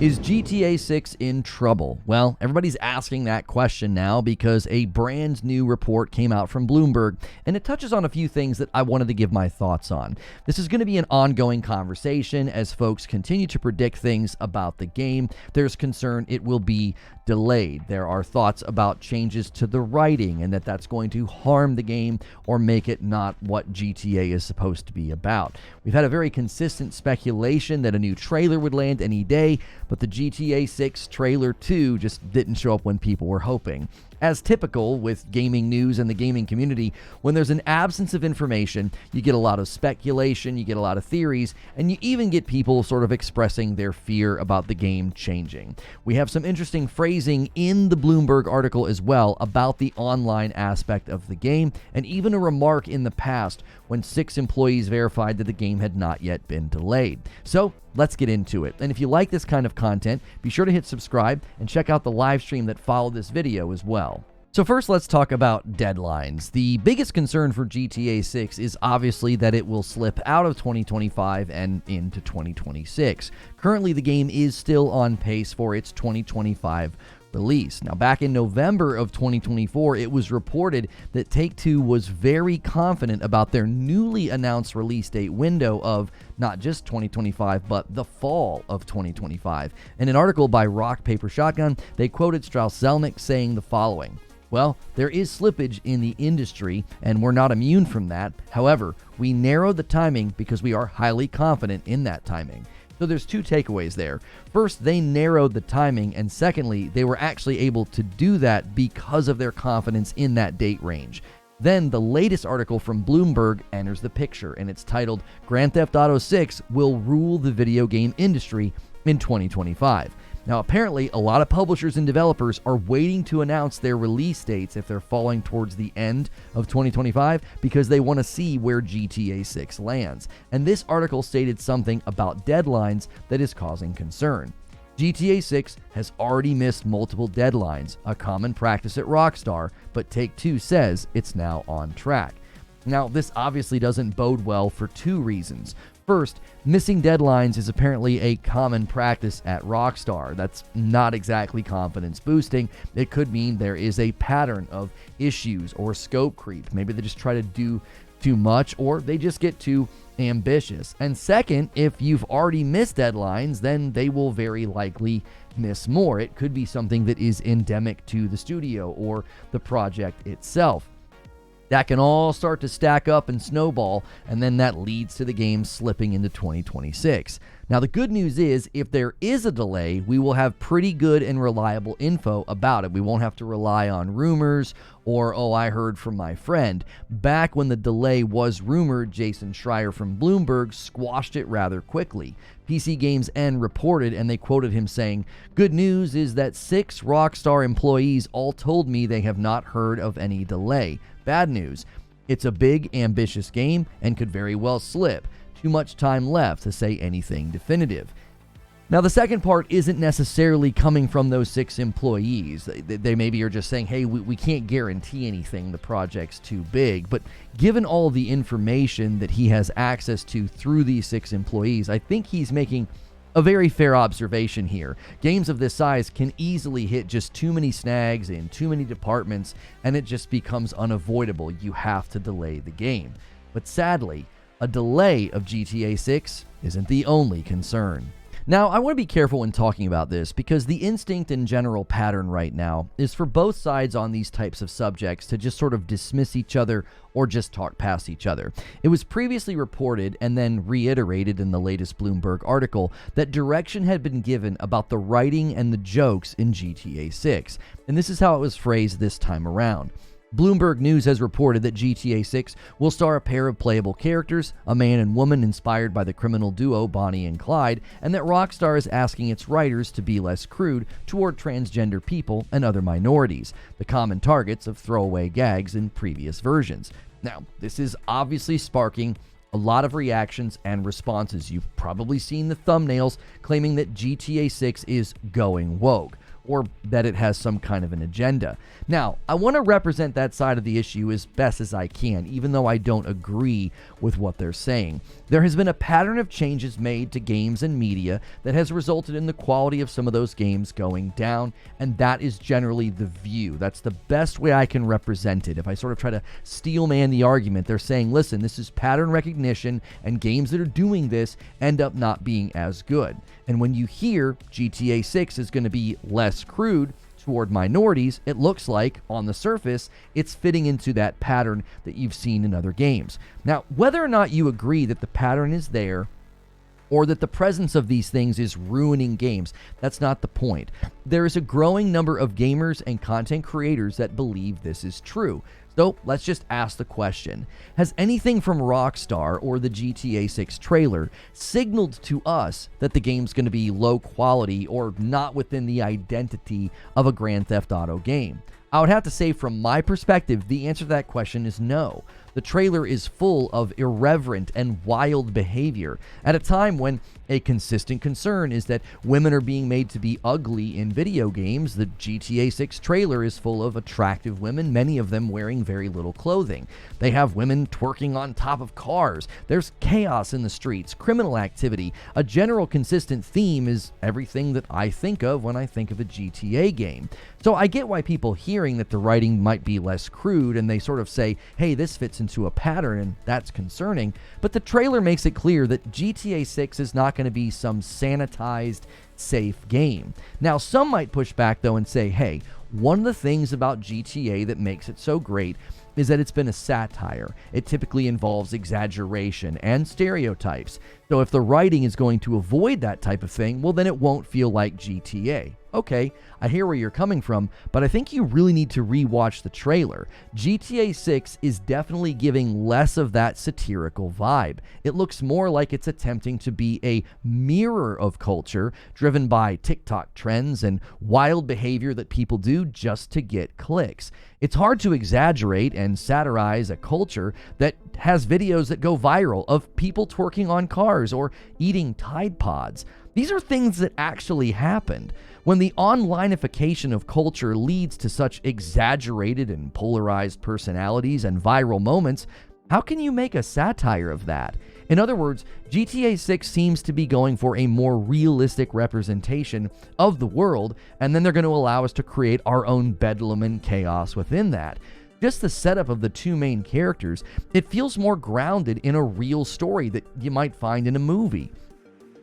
Is GTA 6 in trouble? Well, everybody's asking that question now because a brand new report came out from Bloomberg, and it touches on a few things that I wanted to give my thoughts on. This is going to be an ongoing conversation as folks continue to predict things about the game. There's concern it will be delayed. There are thoughts about changes to the writing and that's going to harm the game or make it not what GTA is supposed to be about. We've had a very consistent speculation that a new trailer would land any day, but the GTA 6 trailer 2 just didn't show up when people were hoping. As typical with gaming news and the gaming community, when there's an absence of information, you get a lot of speculation, you get a lot of theories, and you even get people sort of expressing their fear about the game changing. We have some interesting phrasing in the Bloomberg article as well about the online aspect of the game, and even a remark in the past when 6 employees verified that the game had not yet been delayed. So let's get into it. And if you like this kind of content, be sure to hit subscribe and check out the live stream that followed this video as well. So first, let's talk about deadlines. The biggest concern for GTA 6 is obviously that it will slip out of 2025 and into 2026. Currently, the game is still on pace for its 2025 release. Now, back in November of 2024, it was reported that Take-Two was very confident about their newly announced release date window of not just 2025, but the fall of 2025. In an article by Rock Paper Shotgun, they quoted Strauss-Zelnick saying the following: "Well, there is slippage in the industry, and we're not immune from that. However, we narrowed the timing because we are highly confident in that timing." So there's 2 takeaways there. First, they narrowed the timing, and secondly, they were actually able to do that because of their confidence in that date range. Then the latest article from Bloomberg enters the picture, and it's titled "Grand Theft Auto 6 Will Rule the Video Game Industry in 2025. Now, apparently, a lot of publishers and developers are waiting to announce their release dates if they're falling towards the end of 2025 because they want to see where GTA 6 lands. And this article stated something about deadlines that is causing concern. GTA 6 has already missed multiple deadlines, a common practice at Rockstar, but Take-Two says it's now on track. Now, this obviously doesn't bode well for 2 reasons. First, missing deadlines is apparently a common practice at Rockstar. That's not exactly confidence boosting. It could mean there is a pattern of issues or scope creep. Maybe they just try to do too much, or they just get too ambitious. And second, if you've already missed deadlines, then they will very likely miss more. It could be something that is endemic to the studio or the project itself. That can all start to stack up and snowball, and then that leads to the game slipping into 2026. Now, the good news is, if there is a delay, we will have pretty good and reliable info about it. We won't have to rely on rumors or, "Oh, I heard from my friend." Back when the delay was rumored, Jason Schreier from Bloomberg squashed it rather quickly. PC Games N reported, and they quoted him saying, "Good news is that 6 Rockstar employees all told me they have not heard of any delay. Bad news, it's a big, ambitious game and could very well slip. Too much time left to say anything definitive." Now, the second part isn't necessarily coming from those 6 employees. They maybe are just saying, hey, we can't guarantee anything, the project's too big. But given all the information that he has access to through these 6 employees, I think he's making a very fair observation here. Games of this size can easily hit just too many snags in too many departments, and it just becomes unavoidable. You have to delay the game. But sadly, a delay of GTA 6 isn't the only concern. Now, I want to be careful when talking about this because the instinct and general pattern right now is for both sides on these types of subjects to just sort of dismiss each other or just talk past each other. It was previously reported and then reiterated in the latest Bloomberg article that direction had been given about the writing and the jokes in GTA 6, and this is how it was phrased this time around. Bloomberg News has reported that GTA 6 will star a pair of playable characters, a man and woman inspired by the criminal duo Bonnie and Clyde, and that Rockstar is asking its writers to be less crude toward transgender people and other minorities, the common targets of throwaway gags in previous versions. Now, this is obviously sparking a lot of reactions and responses. You've probably seen the thumbnails claiming that GTA 6 is going woke. or that it has some kind of an agenda. Now, I want to represent that side of the issue as best as I can, even though I don't agree with what they're saying. There has been a pattern of changes made to games and media that has resulted in the quality of some of those games going down, and that is generally the view. That's the best way I can represent it. If I sort of try to steelman the argument, they're saying, listen, this is pattern recognition, and games that are doing this end up not being as good. And when you hear GTA 6 is going to be less crude toward minorities, it looks like, on the surface, it's fitting into that pattern that you've seen in other games. Now, whether or not you agree that the pattern is there, or that the presence of these things is ruining games, that's not the point. There is a growing number of gamers and content creators that believe this is true. So let's just ask the question. Has anything from Rockstar or the GTA 6 trailer signaled to us that the game's going to be low quality or not within the identity of a Grand Theft Auto game? I would have to say, from my perspective, the answer to that question is no. The trailer is full of irreverent and wild behavior at a time when a consistent concern is that women are being made to be ugly in video games. The GTA 6 trailer is full of attractive women, many of them wearing very little clothing. They have women twerking on top of cars. There's chaos in the streets, criminal activity. A general consistent theme is everything that I think of when I think of a GTA game. So I get why people hearing that the writing might be less crude and they sort of say, hey, this fits into a pattern and that's concerning, but the trailer makes it clear that GTA 6 is not going to be some sanitized, safe game. Now, some might push back though and say, hey, one of the things about GTA that makes it so great is that it's been a satire. It typically involves exaggeration and stereotypes. So if the writing is going to avoid that type of thing, well, then it won't feel like GTA. Okay, I hear where you're coming from, but I think you really need to rewatch the trailer. GTA 6 is definitely giving less of that satirical vibe. It looks more like it's attempting to be a mirror of culture, driven by TikTok trends and wild behavior that people do just to get clicks. It's hard to exaggerate and satirize a culture that has videos that go viral of people twerking on cars or eating Tide Pods. These are things that actually happened. When the onlineification of culture leads to such exaggerated and polarized personalities and viral moments, how can you make a satire of that? In other words, GTA 6 seems to be going for a more realistic representation of the world, and then they're going to allow us to create our own bedlam and chaos within that. Just the setup of the two main characters, it feels more grounded in a real story that you might find in a movie.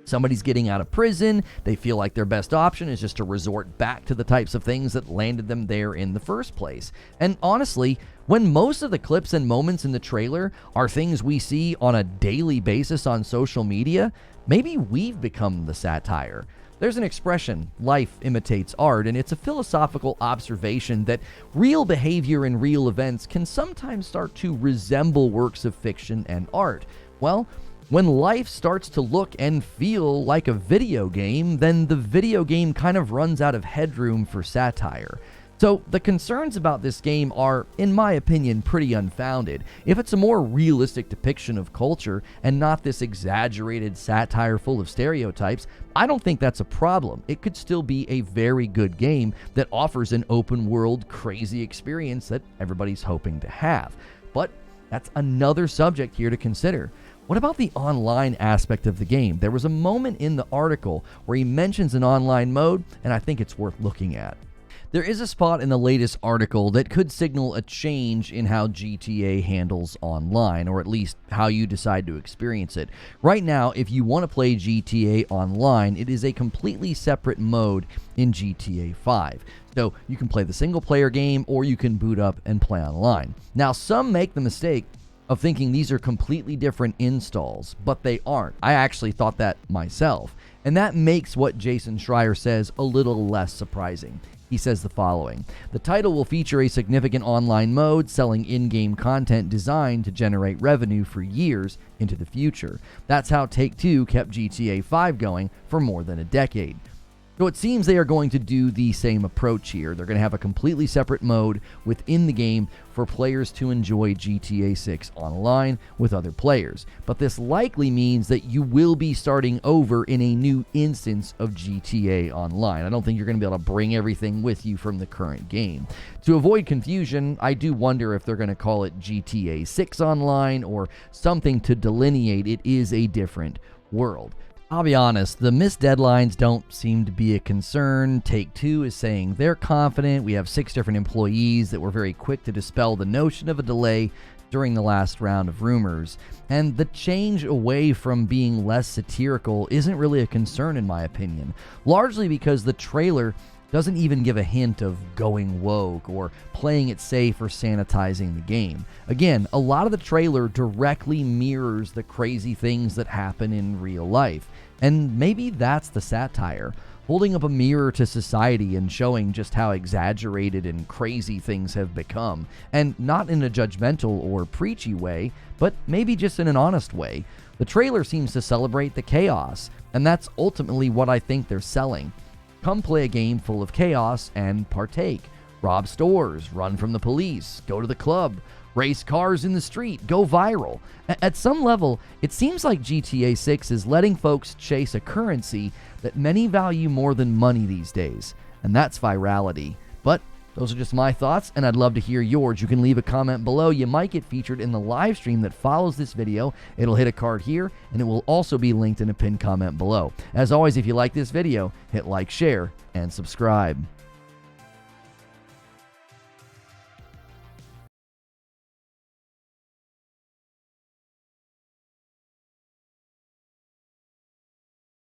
Somebody's getting out of prison, they feel like their best option is just to resort back to the types of things that landed them there in the first place. And honestly, when most of the clips and moments in the trailer are things we see on a daily basis on social media, maybe we've become the satire. There's an expression, life imitates art, and it's a philosophical observation that real behavior and real events can sometimes start to resemble works of fiction and art. Well, when life starts to look and feel like a video game, then the video game kind of runs out of headroom for satire. So the concerns about this game are, in my opinion, pretty unfounded. If it's a more realistic depiction of culture and not this exaggerated satire full of stereotypes, I don't think that's a problem. It could still be a very good game that offers an open world, crazy experience that everybody's hoping to have. But that's another subject here to consider. What about the online aspect of the game? There was a moment in the article where he mentions an online mode, and I think it's worth looking at. There is a spot in the latest article that could signal a change in how GTA handles online, or at least how you decide to experience it. Right now, if you want to play GTA Online, it is a completely separate mode in GTA 5. So you can play the single player game, or you can boot up and play online. Now, some make the mistake of thinking these are completely different installs, but they aren't. I actually thought that myself. And that makes what Jason Schreier says a little less surprising. He says the following: the title will feature a significant online mode selling in-game content designed to generate revenue for years into the future. That's how Take-Two kept GTA 5 going for more than a decade. So it seems they are going to do the same approach here. They're going to have a completely separate mode within the game for players to enjoy GTA 6 online with other players. But this likely means that you will be starting over in a new instance of GTA Online. I don't think you're going to be able to bring everything with you from the current game. To avoid confusion, I do wonder if they're going to call it GTA 6 Online or something to delineate it is a different world. I'll be honest, the missed deadlines don't seem to be a concern. Take-Two is saying they're confident. We have 6 different employees that were very quick to dispel the notion of a delay during the last round of rumors. And the change away from being less satirical isn't really a concern in my opinion, largely because the trailer doesn't even give a hint of going woke or playing it safe or sanitizing the game. Again, a lot of the trailer directly mirrors the crazy things that happen in real life. And maybe that's the satire, holding up a mirror to society and showing just how exaggerated and crazy things have become. And not in a judgmental or preachy way, but maybe just in an honest way. The trailer seems to celebrate the chaos, and that's ultimately what I think they're selling. Come play a game full of chaos and partake. Rob stores, run from the police, go to the club, race cars in the street, go viral. At some level, it seems like GTA 6 is letting folks chase a currency that many value more than money these days, and that's virality. But those are just my thoughts, and I'd love to hear yours. You can leave a comment below. You might get featured in the live stream that follows this video. It'll hit a card here, and it will also be linked in a pinned comment below. As always, if you like this video, hit like, share, and subscribe.